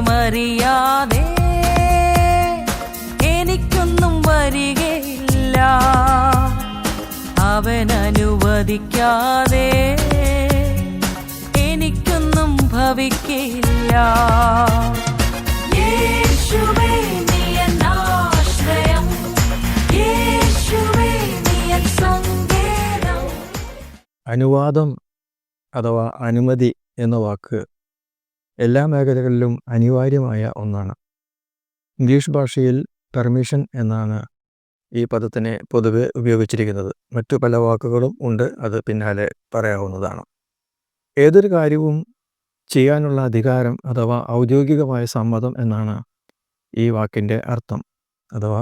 സ്നേഹമറിയാതെ എനിക്കൊന്നും വരികയില്ല. അവൻ അനുവദിക്കാതെ എനിക്കൊന്നും ഭവിക്കില്ല. യേശുവേ നീ എൻ ആശ്രയം, യേശുവേ നീ എൻ സങ്കേതം. അനുവാദം അഥവാ അനുമതി എന്ന വാക്ക് എല്ലാ മേഖലകളിലും അനിവാര്യമായ ഒന്നാണ്. ഇംഗ്ലീഷ് ഭാഷയിൽ പെർമിഷൻ എന്നാണ് ഈ പദത്തിനെ പൊതുവെ ഉപയോഗിച്ചിരിക്കുന്നത്. മറ്റു പല വാക്കുകളും ഉണ്ട്, അത് പിന്നാലെ പറയാവുന്നതാണ്. ഏതൊരു കാര്യവും ചെയ്യാനുള്ള അധികാരം അഥവാ ഔദ്യോഗികമായ സമ്മതം എന്നാണ് ഈ വാക്കിൻ്റെ അർത്ഥം, അഥവാ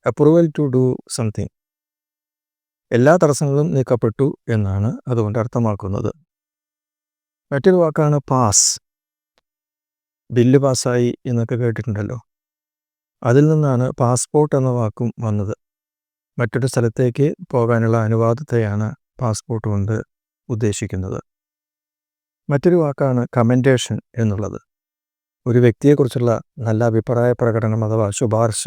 അപ്രൂവൽ ടു ഡു സംതിങ്. എല്ലാ തടസ്സങ്ങളും നീക്കപ്പെട്ടു എന്നാണ് അതുകൊണ്ട് അർത്ഥമാക്കുന്നത്. മറ്റൊരു വാക്കാണ് പാസ്. ബില്ല് പാസ്സായി എന്നൊക്കെ കേട്ടിട്ടുണ്ടല്ലോ. അതിൽ നിന്നാണ് പാസ്പോർട്ട് എന്ന വാക്കും വന്നത്. മറ്റൊരു സ്ഥലത്തേക്ക് പോകാനുള്ള അനുവാദത്തെയാണ് പാസ്പോർട്ട് കൊണ്ട് ഉദ്ദേശിക്കുന്നത്. മറ്റൊരു വാക്കാണ് കമൻഡേഷൻ എന്നുള്ളത്. ഒരു വ്യക്തിയെക്കുറിച്ചുള്ള നല്ല അഭിപ്രായ പ്രകടനം അഥവാ ശുപാർശ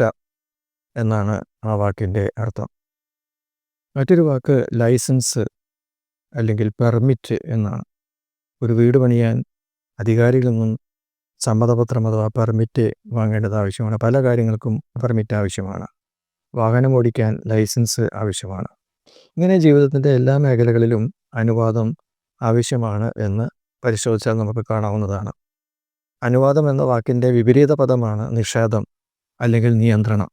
എന്നാണ് ആ വാക്കിൻ്റെ അർത്ഥം. മറ്റൊരു വാക്ക് ലൈസൻസ് അല്ലെങ്കിൽ പെർമിറ്റ് എന്നാണ്. ഒരു വീട് പണിയാൻ അധികാരിയിൽ നിന്നും സമ്മതപത്രം അഥവാ പെർമിറ്റ് വാങ്ങേണ്ടത് ആവശ്യമാണ്. പല കാര്യങ്ങൾക്കും പെർമിറ്റ് ആവശ്യമാണ്. വാഹനം ഓടിക്കാൻ ലൈസൻസ് ആവശ്യമാണ്. ഇങ്ങനെ ജീവിതത്തിൻ്റെ എല്ലാ മേഖലകളിലും അനുവാദം ആവശ്യമാണ് എന്ന് പരിശോധിച്ചാൽ നമുക്ക് കാണാവുന്നതാണ്. അനുവാദം എന്ന വാക്കിൻ്റെ വിപരീത പദമാണ് നിഷേധം അല്ലെങ്കിൽ നിയന്ത്രണം.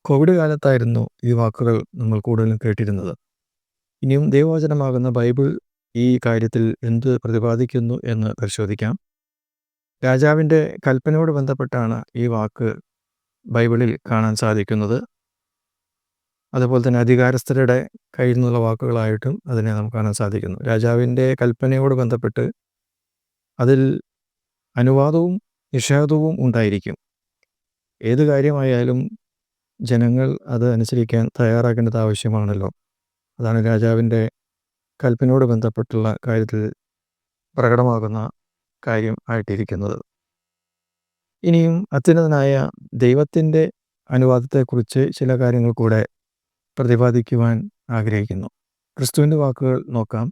കോവിഡ് കാലത്തായിരുന്നു ഈ വാക്കുകൾ നമ്മൾ കൂടുതലും കേട്ടിരുന്നത്. ഇനിയും ദൈവവചനമാകുന്ന ബൈബിൾ ഈ കാര്യത്തിൽ എന്ത് പ്രതിപാദിക്കുന്നു എന്ന് പരിശോധിക്കാം. രാജാവിൻ്റെ കൽപ്പനയോട് ബന്ധപ്പെട്ടാണ് ഈ വാക്ക് ബൈബിളിൽ കാണാൻ സാധിക്കുന്നത്. അതുപോലെ തന്നെ അധികാരസ്ഥരുടെ കയ്യിൽ നിന്നുള്ള വാക്കുകളായിട്ടും അതിനെ നമുക്ക് കാണാൻ സാധിക്കുന്നു. രാജാവിൻ്റെ കൽപ്പനയോട് ബന്ധപ്പെട്ട് അതിൽ അനുവാദവും നിഷേധവും ഉണ്ടായിരിക്കും. ഏത് കാര്യമായാലും ജനങ്ങൾ അത് അനുസരിക്കാൻ തയ്യാറാക്കേണ്ടത് ആവശ്യമാണല്ലോ. അതാണ് രാജാവിൻ്റെ കൽപ്പനയോട് ബന്ധപ്പെട്ടുള്ള കാര്യത്തിൽ പ്രകടമാകുന്ന കാര്യം ആയിട്ടിരിക്കുന്നത്. ഇനിയും അത്യുന്നതനായ ദൈവത്തിൻ്റെ അനുവാദത്തെക്കുറിച്ച് ചില കാര്യങ്ങൾ കൂടെ പ്രതിപാദിക്കുവാൻ ആഗ്രഹിക്കുന്നു. ക്രിസ്തുവിൻ്റെ വാക്കുകൾ നോക്കാം.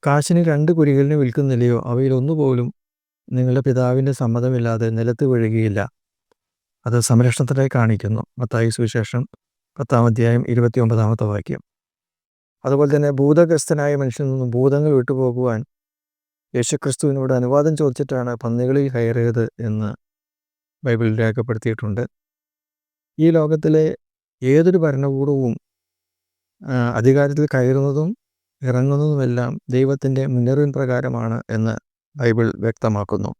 കാശിന് 2 കുരികളിന് വിൽക്കുന്നില്ലയോ? അവയിൽ ഒന്നുപോലും നിങ്ങളുടെ പിതാവിൻ്റെ സമ്മതമില്ലാതെ നിലത്ത് വീഴുകയില്ല. അത് സംരക്ഷണത്തിനായി കാണിക്കുന്നു. മത്തായി സുവിശേഷം 10-ാം അധ്യായം 29-ാമത്തെ വാക്യം. അതുപോലെ തന്നെ ഭൂതഗ്രസ്തനായ മനുഷ്യനിൽ നിന്നും ഭൂതങ്ങൾ വിട്ടുപോകുവാൻ യേശുക്രിസ്തുവിനോട് അനുവാദം ചോദിച്ചിട്ടാണ് പന്നികളിൽ കയറിയത് എന്ന് ബൈബിളിൽ രേഖപ്പെടുത്തിയിട്ടുണ്ട്. ഈ ലോകത്തിലെ ഏതൊരു ഭരണകൂടവും അധികാരത്തിൽ കയറുന്നതും ഇറങ്ങുന്നതുമെല്ലാം ദൈവത്തിൻ്റെ മുന്നറിയിപ്പ് പ്രകാരമാണ് എന്ന് ബൈബിൾ വ്യക്തമാക്കുന്നു.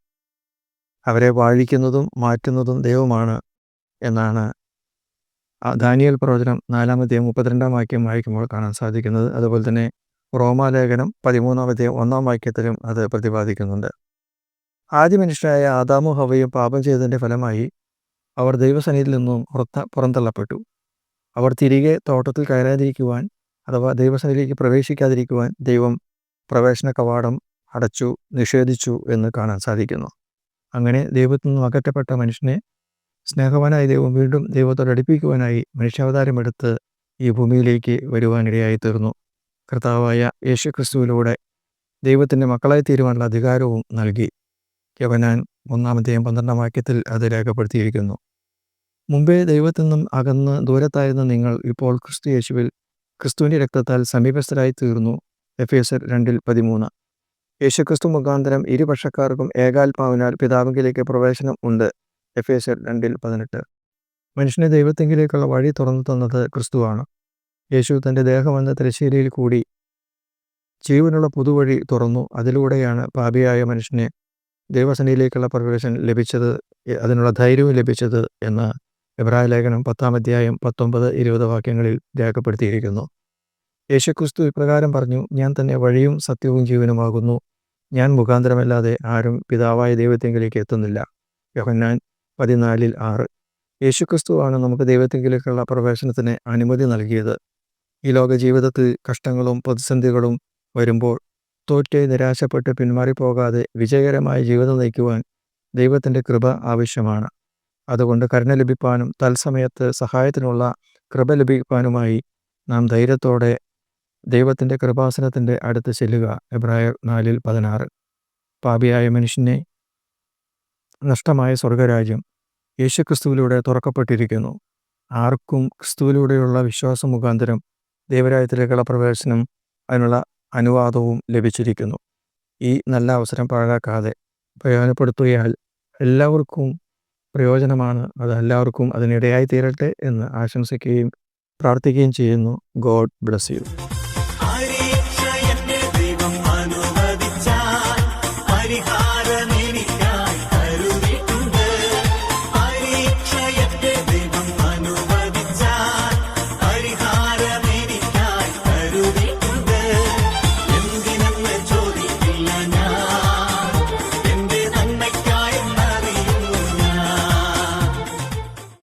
അവരെ വാഴിക്കുന്നതും മാറ്റുന്നതും ദൈവമാണ് എന്നാണ് ദാനിയേൽ പ്രവചനം 4-ാം അധ്യായം 32-ാം വാക്യം വായിക്കുമ്പോൾ കാണാൻ സാധിക്കുന്നത്. അതുപോലെ തന്നെ റോമാലേഖനം 13-ാം അധ്യായം 1-ാം വാക്യത്തിലും അത് പ്രതിപാദിക്കുന്നുണ്ട്. ആദ്യ മനുഷ്യരായ ആദാമും ഹവ്വയും പാപം ചെയ്തതിൻ്റെ ഫലമായി അവർ ദൈവസന്നിധിയിൽ നിന്നും പുറന്തള്ളപ്പെട്ടു. അവർ തിരികെ തോട്ടത്തിൽ കയറാതിരിക്കുവാൻ അഥവാ ദൈവസന്നിധിയിലേക്ക് പ്രവേശിക്കാതിരിക്കുവാൻ ദൈവം പ്രവേശന കവാടം അടച്ചു, നിഷേധിച്ചു എന്ന് കാണാൻ സാധിക്കുന്നു. അങ്ങനെ ദൈവത്തിൽ നിന്നും അകറ്റപ്പെട്ട മനുഷ്യനെ സ്നേഹവാനായ ദൈവം വീണ്ടും ദൈവത്തോട് അടുപ്പിക്കുവാനായി മനുഷ്യാവതാരമെടുത്ത് ഈ ഭൂമിയിലേക്ക് വരുവാനിടയായി തീർന്നു. കർത്താവായ യേശുക്രിസ്തുവിലൂടെ ദൈവത്തിൻ്റെ മക്കളായി തീരുവാനുള്ള അധികാരവും നൽകി. യോഹന്നാൻ 1-ാം അധ്യായം 12-ാം വാക്യത്തിൽ അത് രേഖപ്പെടുത്തിയിരിക്കുന്നു. മുമ്പേ ദൈവത്തിൽ നിന്നും അകന്ന് ദൂരത്തായിരുന്ന നിങ്ങൾ ഇപ്പോൾ ക്രിസ്തു യേശുവിൽ ക്രിസ്തുവിൻ്റെ രക്തത്താൽ സമീപസ്ഥരായി തീർന്നു. എഫേസ്യർ 2:13. യേശുക്രിസ്തു മുഖാന്തരം ഇരുപക്ഷക്കാർക്കും ഏകാത്മാവിനാൽ പിതാവിലേക്ക് പ്രവേശനം ഉണ്ട്. എഫേസ്യർ 2:18. മനുഷ്യനെ ദൈവത്തെങ്കിലേക്കുള്ള വഴി തുറന്നു തന്നത് ക്രിസ്തുവാണ്. യേശു തൻ്റെ ദേഹമെന്ന തിരശ്ശീലയിൽ കൂടി ജീവനുള്ള പുതുവഴി തുറന്നു. അതിലൂടെയാണ് പാപിയായ മനുഷ്യനെ ദൈവസന്നിധിയിലേക്കുള്ള പ്രവേശനം ലഭിച്ചത്, അതിനുള്ള ധൈര്യവും ലഭിച്ചത് എന്ന് എബ്രായ ലേഖനം 10-ാം അധ്യായം 19-20 വാക്യങ്ങളിൽ രേഖപ്പെടുത്തിയിരിക്കുന്നു. യേശുക്രിസ്തു ഇപ്രകാരം പറഞ്ഞു: ഞാൻ തന്നെ വഴിയും സത്യവും ജീവനുമാകുന്നു. ഞാൻ മുഖാന്തരമല്ലാതെ ആരും പിതാവായ ദൈവത്തെങ്കിലേക്ക് എത്തുന്നില്ല. യോഹന്നാൻ 14:6. യേശുക്രിസ്തുവാണ് നമുക്ക് ദൈവത്തെങ്കിലേക്കുള്ള പ്രവേശനത്തിന് അനുമതി നൽകിയത്. ഈ ലോക ജീവിതത്തിൽ കഷ്ടങ്ങളും പ്രതിസന്ധികളും വരുമ്പോൾ തോറ്റ് നിരാശപ്പെട്ട് പിന്മാറിപ്പോകാതെ വിജയകരമായ ജീവിതം നയിക്കുവാൻ ദൈവത്തിൻ്റെ കൃപ ആവശ്യമാണ്. അതുകൊണ്ട് കരുണ ലഭിപ്പാനും തത്സമയത്ത് സഹായത്തിനുള്ള കൃപ ലഭിക്കാനുമായി നാം ധൈര്യത്തോടെ ദൈവത്തിൻ്റെ കൃപാസനത്തിൻ്റെ അടുത്ത് ചെല്ലുക. എബ്രായർ 4:16. പാപിയായ മനുഷ്യനെ നഷ്ടമായ സ്വർഗരാജ്യം യേശുക്രിസ്തുവിലൂടെ തുറക്കപ്പെട്ടിരിക്കുന്നു. ആർക്കും ക്രിസ്തുവിലൂടെയുള്ള വിശ്വാസം മുഖാന്തരം ദൈവരാജ്യത്തിലേക്കുള്ള പ്രവേശനം, അതിനുള്ള അനുവാദവും ലഭിച്ചിരിക്കുന്നു. ഈ നല്ല അവസരം പാഴാക്കാതെ പ്രയോജനപ്പെടുത്തുകയാൽ എല്ലാവർക്കും പ്രയോജനമാണ്. അത് എല്ലാവർക്കും അതിനിടയായി തീരട്ടെ എന്ന് ആശംസിക്കുകയും പ്രാർത്ഥിക്കുകയും ചെയ്യുന്നു. God bless you.